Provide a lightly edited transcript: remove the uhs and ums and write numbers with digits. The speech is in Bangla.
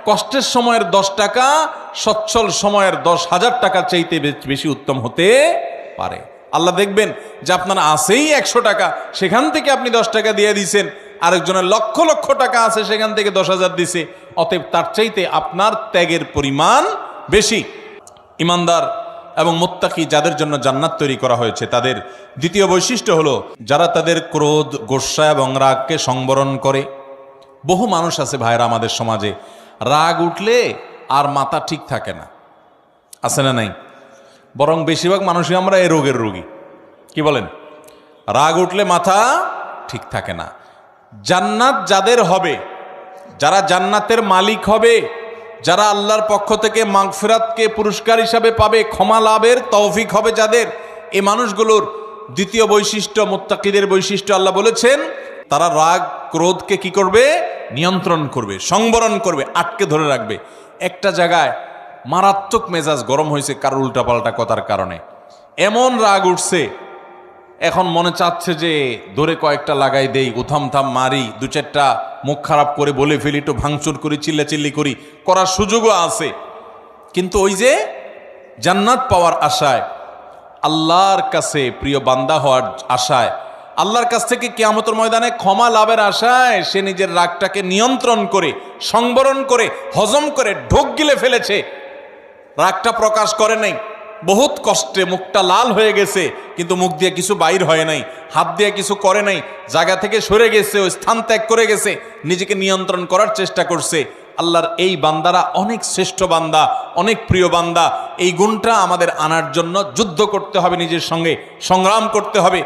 কষ্টের সময়ের 10 টাকা সচ্ছল সময়ের 10,000 টাকা চাইতে বেশি উত্তম হতে পারে। আল্লাহ দেখবেন যে আপনার আছেই 100 টাকা, সেখান থেকে আপনি 10 টাকা দিয়ে দিয়েছেন, আরেকজনের লক্ষ লক্ষ টাকা আছে সেখান থেকে 10,000 দিছে, অতএব তার চাইতে আপনার ত্যাগের পরিমাণ বেশি। ইমানদার এবং মুত্তাকি যাদের জন্য জান্নাত তৈরি করা হয়েছে তাদের দ্বিতীয় বৈশিষ্ট্য হলো যারা তাদের ক্রোধ, গোস্বা এবং রাগকে সংবরণ করে। বহু মানুষ আছে ভাইরা আমাদের সমাজে, রাগ উঠলে আর মাথা ঠিক থাকে না, আছে না নাই? বরং বেশিরভাগ মানুষই আমরা এই রোগের রোগী। কি বলেন? রাগ উঠলে মাথা ঠিক থাকে না। জান্নাত যাদের হবে, যারা জান্নাতের মালিক হবে, যারা আল্লাহর পক্ষ থেকে মাগফিরাতকে পুরস্কার হিসাবে পাবে, ক্ষমা লাভের তৌফিক হবে যাদের, এই মানুষগুলোর দ্বিতীয় বৈশিষ্ট্য, মুত্তাকিদের বৈশিষ্ট্য আল্লাহ বলেছেন, তারা রাগ ক্রোধকে কি করবে? নিয়ন্ত্রণ করবে, সংবরণ করবে, আটকে ধরে রাখবে। একটা জায়গায় মারাত্মক মেজাজ গরম হয়েছে কারোর উল্টাপাল্টা কথার কারণে, এমন রাগ উঠছে, এখন মনে চাচ্ছে যে ধরে কয়েকটা লাগাই দেই, উথামথাম মারি, 2-4টা মুখ খারাপ করে বলে ফেলি, একটু ভাঙচুর করি, চিল্লাচিল্লি করি, করার সুযোগও আছে। কিন্তু ওই যে জান্নাত পাওয়ার আশায়, আল্লাহর কাছে প্রিয় বান্দা হওয়ার আশায়, আল্লাহর কাছ থেকে কিয়ামতের ময়দানে ক্ষমা লাভের আশায় সে নিজের রাগটাকে নিয়ন্ত্রণ করে, সংবরণ করে, হজম করে ঢোক গিলে ফেলেছে, রাগটা প্রকাশ করে নাই। বহুত কষ্টে মুখটা লাল হয়ে গেছে, কিন্তু মুখ দিয়ে কিছু বাইর হয় নাই, হাত দিয়ে কিছু করে নাই, জায়গা থেকে সরে গেছে, ওই স্থান ত্যাগ করে গেছে, নিজেকে নিয়ন্ত্রণ করার চেষ্টা করছে। আল্লাহর এই বান্দারা অনেক শ্রেষ্ঠ বান্দা, অনেক প্রিয় বান্দা। এই গুণটা আমাদের আনার জন্য যুদ্ধ করতে হবে, নিজের সঙ্গে সংগ্রাম করতে হবে।